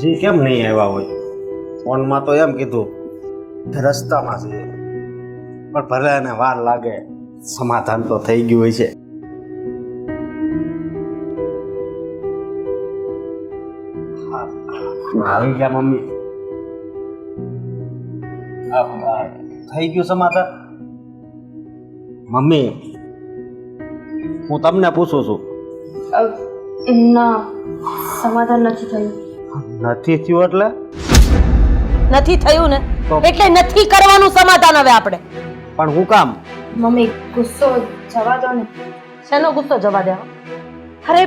હજી કેમ નહીં આવ્યા હોય? ફોનમાં તો એમ કીધું કે રસ્તામાં છે, પણ ભલે એને વાર લાગે, સમાધાન તો થઈ ગયું હોય છે. આવી ગયા મમ્મી. થઈ ગયું સમાધાન? મમ્મી, હું તમને પૂછું છું. ના, સમાધાન નથી થયું. નથી થયું એટલે? નથી થયું ને તો? એટલે નથી કરવાનું સમાધાન હવે આપણે. પણ હું કામ? મમ્મી ગુસ્સો જવા દો ને. શેનો ગુસ્સો જવા દે? અરે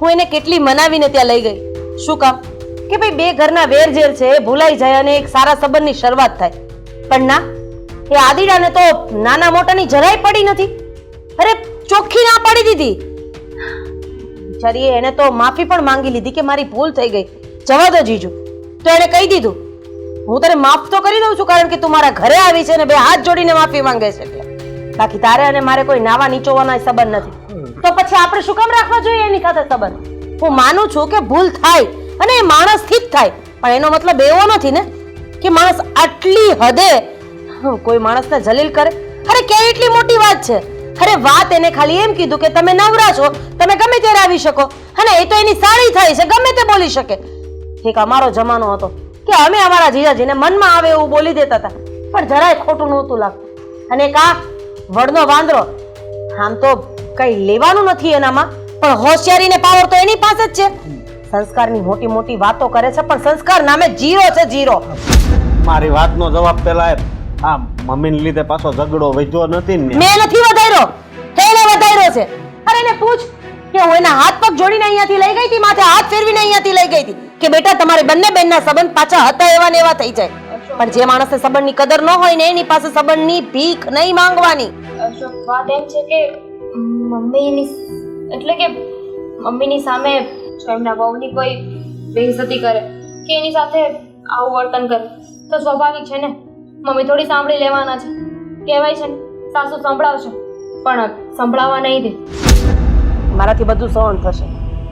હું એને કેટલી મનાવીને ત્યાં લઈ ગઈ. શું કામ? કે ભાઈ બે ઘરના વેર ઝેર છે એ ભૂલાઈ જાય અને એક સારા સંબંધની શરૂઆત થાય. પણ ના, એ આદિડાને તો નાના મોટાની જરાય પડી નથી. અરે ચોખ્ખી ના પાડી દીધી. બિચારીએ એને તો માફી પણ માંગી લીધી કે મારી ભૂલ થઈ ગઈ, જવા દો જીજુ. તો એને કહી દીધું હું તને માફ તો કરી દઉં છું કારણ કે તું મારા ઘરે આવી છે ને બે હાથ જોડીને માફી માંગે છે એટલે. બાકી તારે અને મારે કોઈ નાવા નીચોવાના સંબંધ નથી. તો પછી આપણે શું કામ રાખવા જોઈએ એની સાથે સંબંધ? હું માનું છું કે ભૂલ થાય અને એ માણસથી જ થાય, પણ એનો મતલબ એવો નથી ને કે માણસ આટલી હદે કોઈ માણસને જલીલ કરે. અરે કે એટલી મોટી વાત છે. અરે વાત એને ખાલી એમ કીધું કે તમે નવરા છો, તમે ગમે ત્યારે આવી શકો, અને એ તો એની સાળી થાય છે, ગમે તે બોલી શકે. એક અમારો જમાનો હતો કે અમે અમારા જીજાજીને મનમાં આવે એવું બોલી દેતા હતા, પણ જરાય ખોટું નહોતું લાગતું. અને કા વડનો વાંદરો, આમ તો કઈ લેવાનું નથી એનામાં, પણ હોશિયારી ને પાવર તો એની પાસે જ છે. સંસ્કારની મોટી મોટી વાતો કરે છે, પણ સંસ્કાર નામે જીરો છે, જીરો. મારી વાતનો જવાબ પેલા આ મમ્મીને લીધે પાછો ઝઘડો વધ્યો નથી ને? મેં નથી વધાર્યો, એને વધાર્યો છે. અરે એને પૂછ કે હું એના હાથ પગ જોડીને અહીંયાથી લઈ ગઈ હતી, માથે હાથ ફેરવીને અહીંયાથી લઈ ગઈ હતી કે બેટા તમારે બંને બેનના સંબંધ પાછા હતા એવા ને એવા થઈ જાય. પણ જે માણસને સંબંધની કદર ન હોય ને એની પાસે સંબંધની ભીખ નહીં માંગવાની. અશોક, વાત એમ છે કે મમ્મીની એટલે કે મમ્મીની સામે જો એમના વહુની કોઈ બેઇજ્જતી કરે કે એની સાથે આવું વર્તન કરે તો સ્વાભાવિક છે ને, મમ્મી થોડી સાંભળી લેવાના છે. કહેવાય છે ને સાસુ સંભળાવશે પણ સંભળાવવા નહીં દે. મારાથી બધું સહન થશે,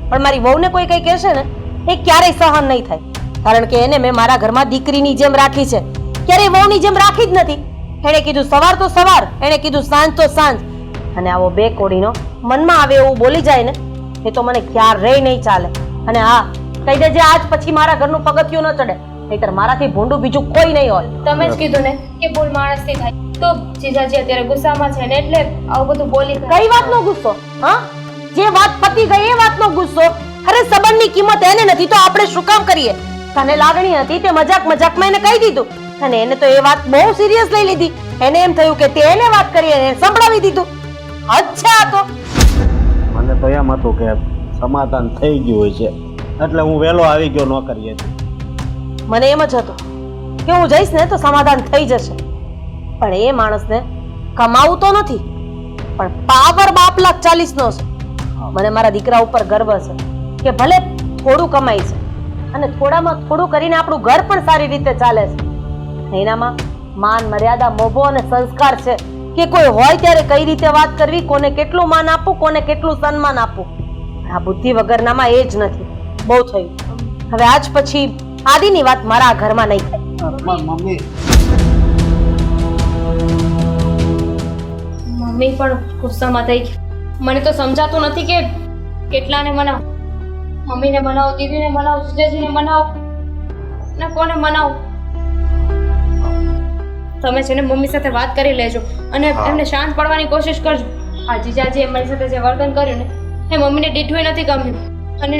પણ મારી વહુને કોઈ કઈ કહેશે ને એ ક્યારેય સહન નહીં થાય, કારણ કે એને મેં મારા ઘરમાં દીકરીની જેમ રાખી છે, ક્યારેય વહુની જેમ રાખી જ નથી. એણે કીધું સવાર તો સવાર, એણે કીધું સાંજ તો સાંજ, અને આવો બે કોડીનો મનમાં આવે એવું બોલી જાય ને એ તો મને ક્યારેય નહીં ચાલે. અને હા, કહી દેજે આજ પછી મારા ઘરનું પગથિયું ન ચડે, નહીતર મારાથી ભૂંડું બીજું કોઈ નહીં હોય. તમે જ કીધું ને કે ભૂલ માણસથી થાય, તો જીજાજી અત્યારે ગુસ્સામાં છે ને એટલે આવું બધું બોલી. કઈ વાતનો ગુસ્સો? હા, જે વાત પતી ગઈ એ વાતનો ગુસ્સો. અરે સંબંધની કિંમત એને નથી તો આપણે શું કામ કરીએ? તને લાગણી હતી તે મજાક મજાકમાં એને કહી દીધું, અને એને તો એ વાત બહુ સિરિયસ લઈ લીધી. એને એમ થયું કે તે એને વાત કરી અને સંભળાવી દીધું. અચ્છા, તો મને તો એમ હતું કે સમાધાન થઈ ગયું હોય છે એટલે હું વહેલો આવી ગયો નોકરીએ. મને એમ જ હતું કે હું જઈશ ને તો સમાધાન થઈ જશે, પણ એ માણસને કમાવું તો નથી પણ પાવર 2,40,000 નો છે. મને મારા દીકરા ઉપર ગર્વ છે કે ભલે થોડું કમાય છે અને થોડામાં થોડું કરીને આપણું ઘર પણ સારી રીતે ચાલે છે. એનામાં માન, મર્યાદા, મોભો અને સંસ્કાર છે કે કોઈ હોય ત્યારે કઈ રીતે વાત કરવી, કોને કેટલું માન આપવું, કોને કેટલું સન્માન આપવું. આ બુદ્ધિ વગરનામાં એ જ નથી. બહુ થયું, હવે આજ પછી આદિની વાત મારા ઘરમાં નહીં થાય. મમ્મી મમ્મી પણ ગુસ્સામાં થઈ ગઈ. મને તો સમજાતું નથી કે કેટલાને મનાવ. મમ્મીને મનાવો, દીદીને મનાવો, જીજાજીને મનાવો, ને કોને મનાવો. તમે છે ને મમ્મી સાથે વાત કરી લેજો અને એમને શાંત પાડવાની કોશિશ કરજો. આ જીજાજીએ મારી સાથે જે વર્તન કર્યું ને એ મમ્મીને દીઠું નથી ગમ્યું, અને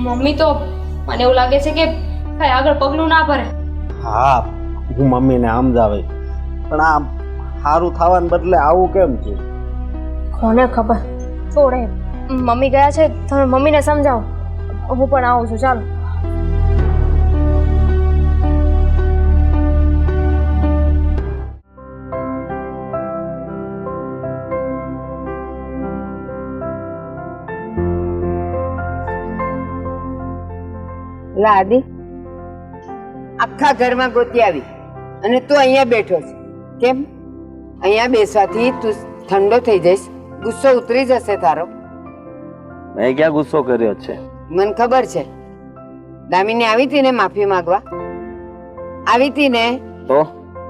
મમ્મી તો મને એવું લાગે છે કે કઈ આગળ પગલું ના ભરે. હા, હું મમ્મીને સમજાવે, પણ આ સારું થવાને બદલે આવું કેમ છે? કોને ખબર. છોડે, મમ્મી ગયા છે, તમે મમ્મીને સમજાવો. હું પણ આવું છું, ચાલો. આદિ આખા ઘરમાં ગોતી આવી અને તું અહીંયા બેઠો છે. કેમ? અહીંયા બેસવાથી તું ઠંડો થઈ જઈશ, ગુસ્સો ઉતરી જશે તારો. મેં ક્યાં ગુસ્સો કર્યો છે? મને ખબર છે, દામિની આવી હતી ને માફી માંગવા, આવી હતી ને, તો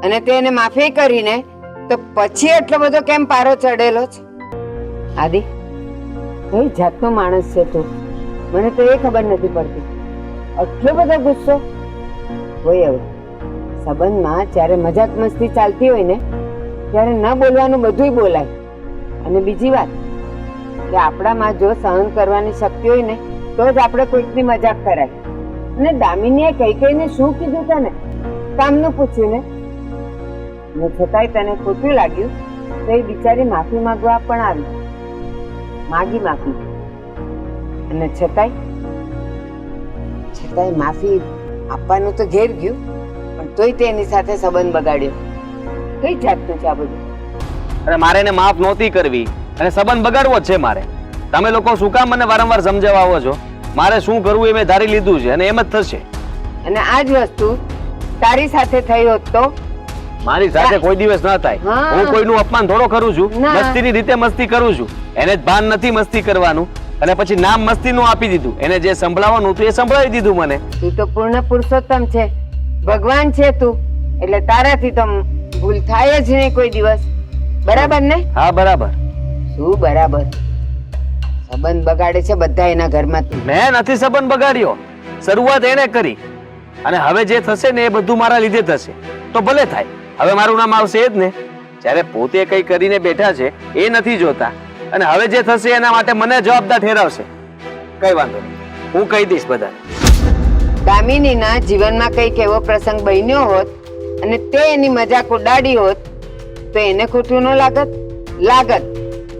અને તે એને માફી કરીને તો પછી એટલો બધો કેમ પારો ચડેલો છે? આદિ, કઈ જાતનો માણસ છે તું? મને તો એ ખબર નથી પડતી. આટલો બધો ગુસ્સો હોય? હવે સંબંધમાં જ્યારે મજાક મસ્તી ચાલતી હોય ને ત્યારે ન બોલવાનું બધુંય બોલાય. અને બીજી વાત કે આપણામાં જો સહન કરવાની શક્તિ હોય ને તો જ આપણે કોઈકની મજાક કરાય. અને દામિનીએ કઈ શું કીધું તને? કામનું પૂછ્યું ને, ને છતાંય તને ખોટું લાગ્યું તો એ બિચારી માફી માંગવા પણ આવી, માગી માફી, અને છતાંય માફી આપવાનું તો ઘેર ગયું, પણ તોય તેની સાથે સંબંધ બગાડ્યો. કઈ જાતનું છે આ બધું? અરે મારે એને માફ નહોતી કરવી અને સંબંધ બગાડવો જ છે મારે. તમે લોકો શું કામ મને વારંવાર સમજાવવા આવો છો? મારે શું કરવું એ મેં ધારી લીધું છે અને એમ જ થશે. અને આ જ વસ્તુ તારી સાથે થઈ હોત તો? મારી સાથે કોઈ દિવસ ન થાય. હા. હું કોઈનું અપમાન થોડો કરું છું, ના. મસ્તીની રીતે મસ્તી કરું છું. એને જ ભાન નથી મસ્તી કરવાનું અને પછી નામ મસ્તીનું આપી દીધું. એને જે સંભળાવવાનું હતું એ સંભળાવી દીધું મને. તું તો પૂર્ણ પુરુષોત્તમ છે, ભગવાન છે તું, એટલે તારાથી તો ભૂલ થાય જ નહીં કોઈ દિવસ. બરાબર ને? હા બરાબર. શું બરાબર? સંબંધ બગાડે છે બધા એના ઘરમાં તું. મેં નથી સંબંધ બગાડ્યો, શરૂઆત એને કરી અને હવે જે થશે ને એ બધું મારા લીધે થશે. તો ભલે થાય, હવે મારું નામ આવશે એ જ ને. જ્યારે પોતે કઈ કરીને બેઠા છે એ નથી જોતા અને હવે જે થશે એના માટે મને જવાબદાર ઠેરાવશે. કઈ વાંધો નહીં, હું કહી દઈશ બધાને. દામિનીના જીવનમાં કઈક એવો પ્રસંગ બન્યો હોત અને તે એની મજાક ઉડાડી હોત તો એને ખોટું ન લાગત? લાગત.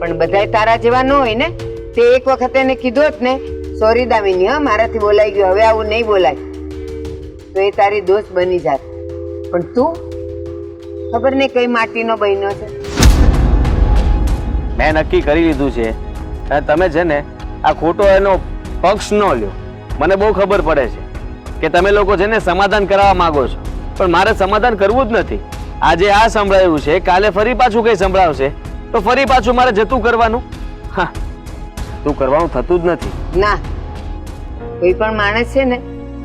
પણ બધાય તારા જેવા ન હોય ને. તે એક વખત એને કીધું હોત ને, સોરી દામિની, હા મારાથી બોલાઈ ગયું, હવે આવું નહીં બોલાય, તો એ તારી દોસ્ત બની જાત. પણ તું ખબર નહીં કઈ માટીનો બન્યો છે. મેં નક્કી કરી લીધું છે અને તમે છે ને આ ખોટો એનો પક્ષ ન લ્યો. મને બહુ ખબર પડે છે કે તમે લોકો છે ને સમાધાન કરાવવા માંગો છો, પણ મારે સમાધાન કરવું જ નથી. આજે આ સંભળાયું છે, કાલે ફરી પાછું કઈ સંભળાવશે તો ફરી પાછું મારે જતું કરવાનું. હા, તું કરવાનું થતું જ નથી. ના, કોઈ પણ માણસ છે ને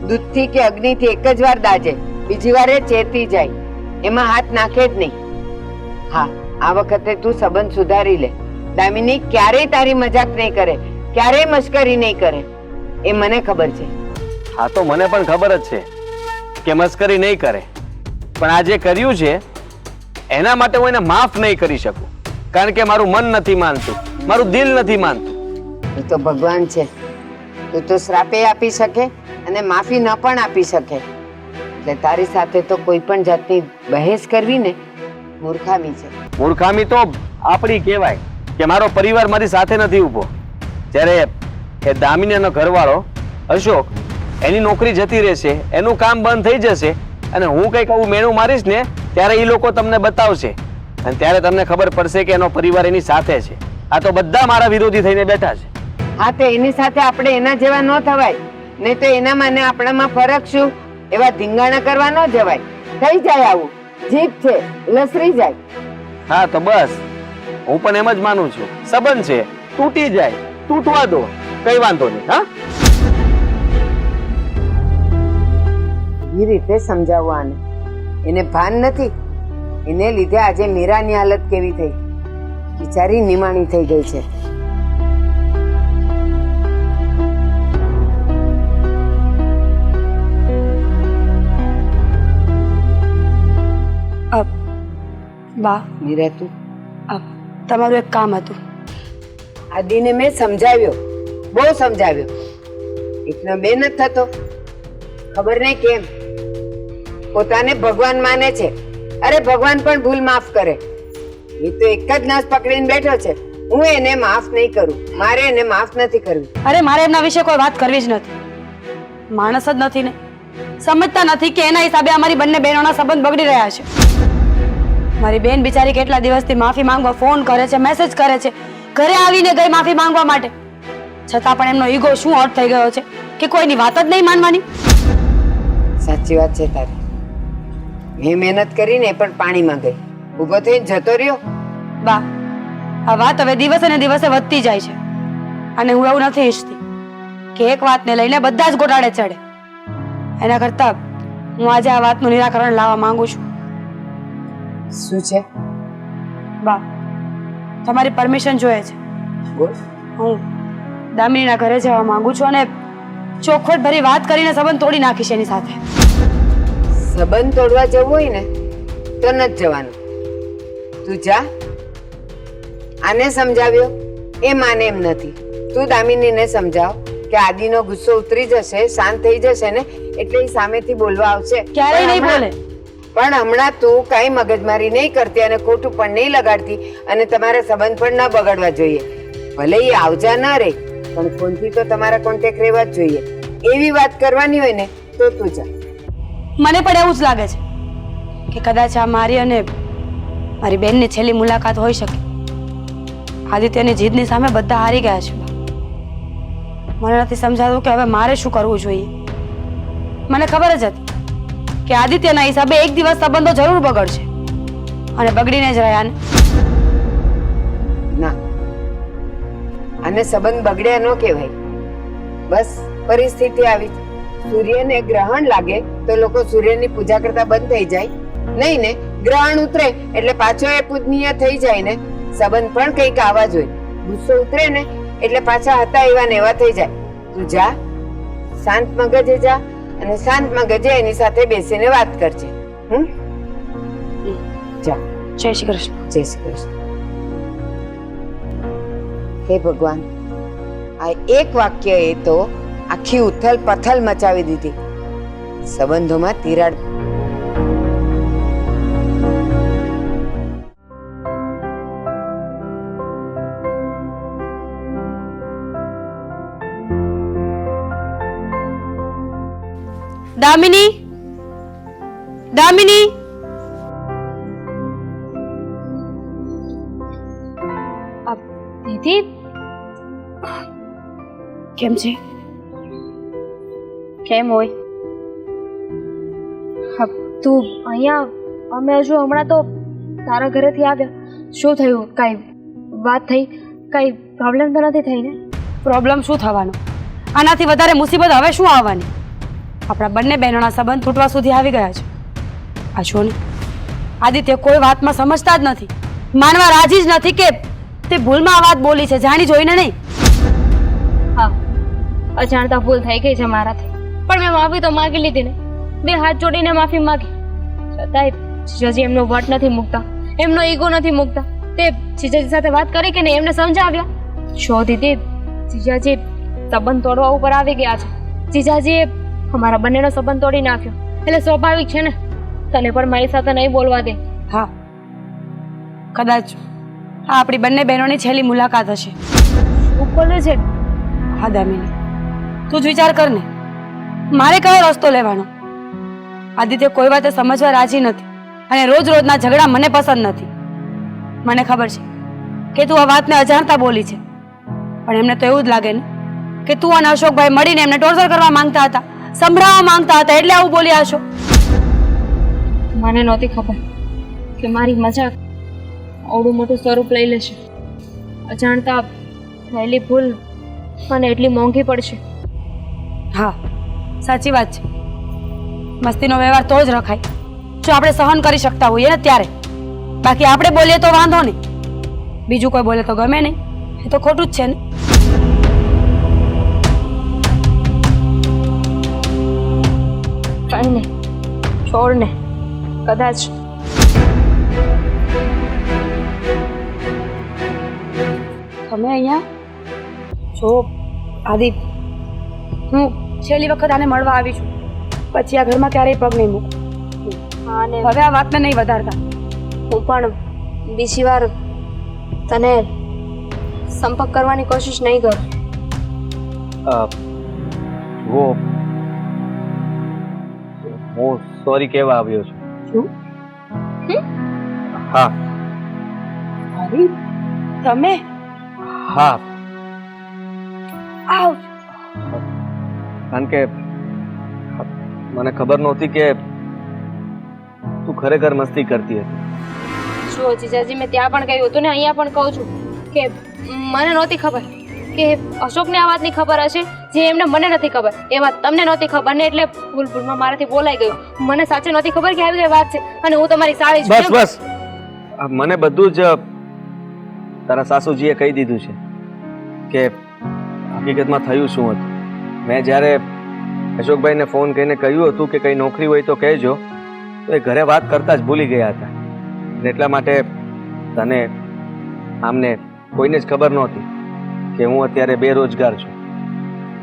દૂધથી કે અગ્નિથી એક જ વાર દાજે, બીજી વાર એ ચેતી જાય, એમાં હાથ નાખે જ નહીં. હા, આ વખતે તું સંબંધ સુધારી લે. દામિની ક્યારેય તારી મજાક નહીં કરે, ક્યારેય મશ્કરી નહીં કરે, એ મને ખબર છે. હા તો મને પણ ખબર જ છે કે મસ્કરી નહીં કરે, પણ આ જે કર્યું છે એના માટે હું એને માફ નહીં કરી શકું, કારણ કે મારું મન નથી માનતું, મારું દિલ નથી માનતું. તું તો ભગવાન છે, તું તો શ્રાપે આપી શકે અને માફી ન પણ આપી શકે. એટલે તારી સાથે તો કોઈ પણ જાતની બહેસ કરવી ને મૂર્ખામી છે. મૂર્ખામી તો આપણી કહેવાય કે મારો પરિવાર મારી સાથે નથી ઊભો. જ્યારે એ દામિનીનો ઘરવાળો અશોક, એની નોકરી જતી રહેશે, એનું કામ બંધ થઈ જશે અને હું કંઈક આવું મેણું મારીશ ને ત્યારે એ લોકો તમને બતાવશે અને ત્યારે તમને ખબર પડશે કે એનો પરિવાર એની સાથે છે. આ તો બધા મારા વિરોધી થઈને બેઠા છે. હા, તો એની સાથે આપણે એના જેવા ન થવાય, નહીં તો એનામાં ને આપણામાં ફરક શું? એવા ધીંગાણા કરવા ન જવાય. થઈ જાય આવું, જીભ છે લસરી જાય. હા તો બસ, હું પણ એમ જ માનું છું. સંબંધ છે, તૂટી જાય, તૂટવા દો, કઈ વાંધો નહીં. હા, એ રીતે સમજાવવાને એને ભાન નથી. એને લીધે આજે મીરાની હાલત કેવી થઈ, બિચારી નિમાણી થઈ ગઈ છે. બા, મીરા, તું તમારું એક કામ હતું. આદિને મેં સમજાવ્યો, બહુ સમજાવ્યો, એકનો બે નથી થતો. ખબર નહીં કેમ પોતાને ભગવાન માને છે. અરે ભગવાન પણ ભૂલ માફ કરે. એ તો એક જ નસ પકડીને બેઠો છે. હું એને માફ નહીં કરું, મારે એને માફ નથી કરવી. અરે મારે એમના વિશે કોઈ વાત કરવી જ નથી. માણસ જ નથી ને, સમજતા નથી કે એના હિસાબે અમારી બંને બહેનોના સંબંધ બગડી રહ્યા છે. મારી બેન બિચારી કેટલા દિવસથી માફી માંગવા ફોન કરે છે, મેસેજ કરે છે, ઘરે આવીને ગઈ માફી માંગવા માટે, છતાં પણ એમનો ઈગો શું હર્ટ થઈ ગયો છે કે કોઈની વાત જ નહીં માનવાની. સાચી વાત છે તારી. મેં મહેનત કરીને એ પણ પાણીમાં ગઈ, ઊભો થઈને જતો રહ્યો. બા, આ વાત હવે દિવસે ને દિવસે વધતી જાય છે અને હું એવું નથી ઈચ્છતી કે એક વાતને લઈને બધા જ ગોટાળે ચડે. એના કરતાં હું આજે આ વાતનું નિરાકરણ લાવવા માંગુ છું. શું છે? બા, તમારી પરમિશન જોઈએ છે. બોલ. હું દામિનીના ઘરે જવા માંગુ છું અને ચોખવટ ભરી વાત કરીને સંબંધ તોડી નાખીશ એની સાથે. સંબંધ તોડવા જવું હોય ને તો નથી જવાનું. તું જા. આને સમજાવ્યો એ માને એમ નથી. તું દામિનીને સમજાવ કે આદિનો ગુસ્સો ઉતરી જશે, શાંત થઈ જશે ને એટલે એ સામેથી બોલવા આવશે. ક્યારેય નહીં બોલે. પણ હમણાં તું કઈ મગજમારી નહીં કરતી અને ખોટું પણ નહીં લગાડતી અને તમારા સંબંધ પણ ન બગડવા જોઈએ. ભલે એ આવજા ના રે પણ ફોનથી તો તમારા કોન્ટેક્ટ રહેવા જ જોઈએ. એવી વાત કરવાની હોય ને તો તું જા. મને પણ એવું જ લાગે છે કે કદાચ આ મારી અને મારી બેનની છેલ્લી મુલાકાત હોઈ શકે. આદિત્યની જીદની સામે બધા હારી ગયા છે. મને નથી સમજાતું કે હવે મારે શું કરવું જોઈએ. મને ખબર જ હતી કે આદિત્યના હિસાબે એક દિવસ સંબંધો જરૂર બગડશે અને બગડીને જ રહ્યા ને. ના, આને સંબંધ બગડ્યા ન કહેવાય. બસ પરિસ્થિતિ આવી છે. સૂર્યને ગ્રહણ લાગે તો લોકો સૂર્યની પૂજા કરતા બંધ થઈ જાય. નહીં ને ગ્રહણ ઉતરે એટલે પાછો એ પૂજનીય થઈ જાય ને. સંબંધ પણ કંઈક આવા જોઈએ. ગુસ્સો ઉતરે ને એટલે પાછા હતા એવા ને એવા થઈ જાય. તું જા, શાંત મગજે જા અને શાંત મગજે એની સાથે બેસીને વાત કરજે. જા. જય શ્રી કૃષ્ણ. જય શ્રી કૃષ્ણ. હે ભગવાન, આ એક વાક્ય એ તો આખી ઉથલ પથલ મચાવી દીધી. સંબંધોમાં તિરાડ. દામિની, દામિની, દીદી કેમ છે? કેમ હોય? હા, તું અહીંયા? અમે હજુ હમણાં તો તારા ઘરેથી આવ્યા. શું થયું? કાંઈ વાત થઈ? કાંઈ પ્રોબ્લેમ તો નથી થઈ ને? પ્રોબ્લેમ શું થવાનો? આનાથી વધારે મુસીબત હવે શું આવવાની? આપણા બંને બહેનોના સંબંધ તૂટવા સુધી આવી ગયા છે. આ છો ને, આદિત્ય કોઈ વાતમાં સમજતા જ નથી, માનવા રાજી જ નથી કે તે ભૂલમાં આ વાત બોલી છે, જાણી જોઈને નહીં. હા, અજાણતા ભૂલ થઈ ગઈ છે મારાથી, પણ મેં માફી તો માગી લીધી ને. બે હાથ જોડીને માફી માગી. છતાંય જીજાજી એમનો વટ નથી મૂકતા, એમનો ઈગો નથી મૂકતા. તે જીજાજી સાથે વાત કરી કે નહીં, એમને સમજાવ્યા. જો દીદી, જીજાજી સંબંધ તોડવા ઉપર આવી ગયા છે. જીજાજીએ અમારા બંનેનો સંબંધ તોડી નાખ્યો એટલે સ્વાભાવિક છે ને તને પણ મારી સાથે નહીં બોલવા દે. હા, કદાચ આ આપણી બંને બહેનોની છેલ્લી મુલાકાત હશે. શું બોલે છે? હા દામિની, તું જ વિચાર કર ને, મારે કયો રસ્તો લેવાનો? આદિત્ય કોઈ વાતે સમજવા રાજી નથી અને રોજ રોજના ઝઘડા મને પસંદ નથી. મને ખબર છે કે તું આ વાતને અજાણતા બોલી છે, પણ એમને તો એવું જ લાગે ને કે તું અને અશોકભાઈ મળીને એમને ટોર્ચર કરવા માંગતા હતા, સંભળાવવા માંગતા હતા, એટલે આવું બોલ્યા હશો. મને નહોતી ખબર કે મારી મજાક આવડું મોટું સ્વરૂપ લઈ લેશે. અજાણતા થયેલી ભૂલ મને એટલી મોંઘી પડશે. હા, સાચી વાત છે. મસ્તીનો વ્યવહાર તો જ રખાય જો આપણે સહન કરી શકતા હોઈએ ને ત્યારે. બાકી આપણે બોલીએ તો વાંધો નહીં, બીજું કોઈ બોલે તો ગમે નહીં, એ તો ખોટું જ છે ને. કઈ નહીં, છોડ ને. કદાચ તમે અહીંયા જો આદિ, હું છેલ્લી વખત આને મળવા આવી છું, પછી આ ઘરમાં ક્યારેય પગ નહીં મૂકું. હા ને હવે આ વાતને નહીં વધારતા. હું પણ બીજી વાર તને સંપર્ક કરવાની કોશિશ નહીં કરું. હું સોરી કહેવા આવ્યો છું. શું? હા અરે તમે હા, આવ. કારણ કે મને ખબર નહોતી કે તું ખરેખર મસ્તી કરતી હતી. શું જીજાજી, મેં ત્યાં પણ કહ્યું હતું ને અહીંયા પણ કહું છું કે મને નહોતી ખબર કે અશોકને આ વાતની ખબર હશે જે એમને મને નથી ખબર, એ વાત તમને નહોતી ખબર ને એટલે ભૂલમાં મારાથી બોલાઈ ગયું. મને સાચે નહોતી ખબર કે આવી કઈ વાત છે અને હું તમારી સાળી છું. બસ બસ મને બધું જ તારા સાસુજીએ કહી દીધું છે કે હકીકતમાં થયું શું હતું. મેં જ્યારે અશોકભાઈને ફોન કરીને કહ્યું હતું કે કંઈ નોકરી હોય તો કહેજો, તો એ ઘરે વાત કરતા જ ભૂલી ગયા હતા. અને એટલા માટે તને આમને કોઈને જ ખબર નહોતી કે હું અત્યારે બેરોજગાર છું.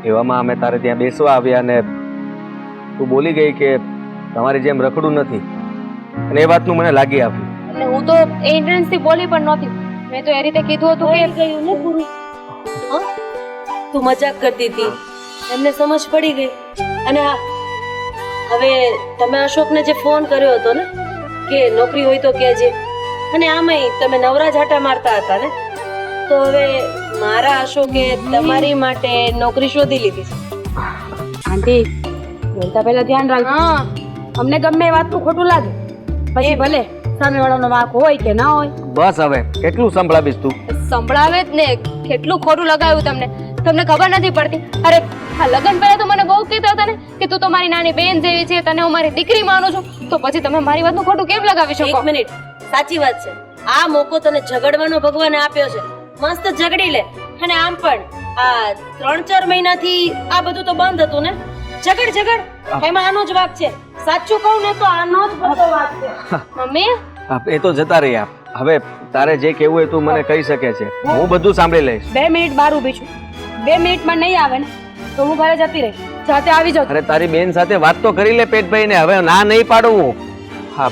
એવામાં અમે તારે ત્યાં બેસવા આવ્યા અને તું બોલી ગઈ કે તમારી જેમ રખડું નથી, અને એ વાતનું મને લાગી આવ્યું. અને હું તો એ ઇન્ટરેન્સથી બોલી પણ નહોતી. મેં તો એ રીતે કીધું હતું કે ગયું ને પૂરું. હા? તું મજાક કરતી હતી, એમને સમજ પડી ગઈ. અને હા, હવે તમે અશોકને જે ફોન કર્યો હતો ને કે નોકરી હોય તો કહેજે, અને આમાંય તમે નવરા જાટા મારતા હતા ને, તો હવે મારા અશોકે તમારી માટે નોકરી શોધી લીધી છે. આંટી બોલતા પહેલા ધ્યાન રાખજો. હા, અમને ગમે એ વાતનું ખોટું લાગે પછી ભલે સામેવાળાનો વાંક હોય કે ના હોય. બસ હવે કેટલું સંભળાવીશ તું? સંભળાવે જ ને, કેટલું ખોટું લગાવ્યું તમને. તમને ખબર નથી પડતી. અરે આ લગ્ન પહેલા તો મને બહુ કહેતા હતા ને કે તું તો મારી નાની બેન જેવી છે, તને હું મારી દીકરી માનું છું, તો પછી તમે મારી વાતનું ખોટું કેમ લગાવી શકો? એક મિનિટ, સાચી વાત છે. આ મોકો તને ઝઘડવાનો ભગવાને આપ્યો છે, મસ્ત ઝઘડી લે. અને આમ પણ આ 3-4 મહિનાથી આ બધું તો બંધ હતું ને. ઝઘડ એમાં આનો જ વાક છે. સાચું કહું ને તો આનો જ બધો વાક છે. મમ્મી એ તો જતા રહ્યા. હવે તારે જે કહેવું હોય તું મને કહી શકે છે, હું બધું સાંભળી લઈશ. 2 મિનિટ બહાર ઊભી છું. 2 મિનિટમાં નહીં આવે ને તો હું ઘરે જતી રહીશ. જાતે આવી જાઉં. અરે તારી બેન સાથે વાત તો કરી લે પેટભાઈ ને, હવે ના નહીં પાડું હું. હા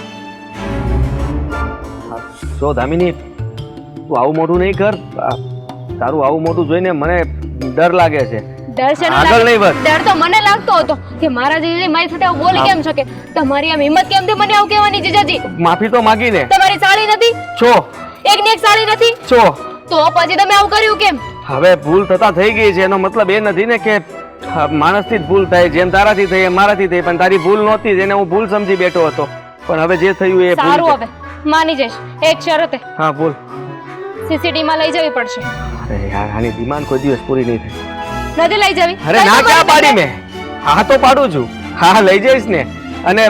જો દામિની, તું આવું મોટું નહીં કર. તારું આવું મોટું જોઈને મને ડર લાગે છે. ડર છે ને? આગળ નહીં વધ. ડર તો મને લાગતો હતો કે મારા જીજાજી મારી સાથે આવું બોલી કેમ શકે. તમારી આમ હિંમત કેમ થઈ મને આવું કહેવાની? જીજાજી માફી તો માગીને. તમારી સાળી નથી? છો એકની એક સાળી નથી? છો તો પછી તમે આવું કર્યું કેમ? હવે ભૂલ થતા થઈ ગઈ છે, એનો મતલબ એ નથી ને કે માણસથી જ ભૂલ થાય. જેમ તારાથી થઈ એમ મારાથી થઈ, પણ તારી ભૂલ નહોતી, જેને હું ભૂલ સમજી બેઠો હતો. પણ હવે જે થયું એ ભૂલ સારું, છે. હવે માની જઈશ. એક શરતે, હા બોલ. સીસીટીવી માં લઈ જવી પડશે. અરે યાર, આની ડિમાન્ડ કોઈ દિવસ પૂરી નહીં થાય. નથી લઈ જવી? અરે ના ક્યાં પાડી મેં? હા તો પાડું છું. હા લઈ જઈશ ને. અને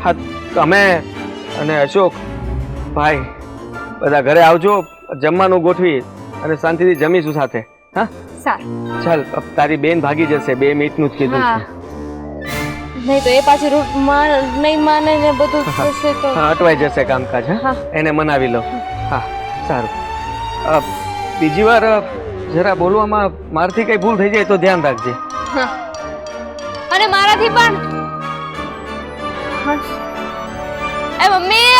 હા તમે અને અશોક ભાઈ બધા ઘરે આવજો, જમવાનું ગોઠવી અને શાંતિથી જમીશું સાથે. હા સારું. ચાલ, તારી બેન ભાગી જશે, 2 મિનિટનું જ કીધું હા. છે. નહીં તો એ પાછી રૂટ નહીં માને ને બધું થશે તો હા અટવાઈ જશે કામકાજ. હા હા. એને મનાવી લો. હા સારું. બીજી વાર જરા બોલવામાં મારથી કઈ ભૂલ થઈ જાય તો ધ્યાન રાખજે. હા. અને મારાથી પણ એ મમ્મી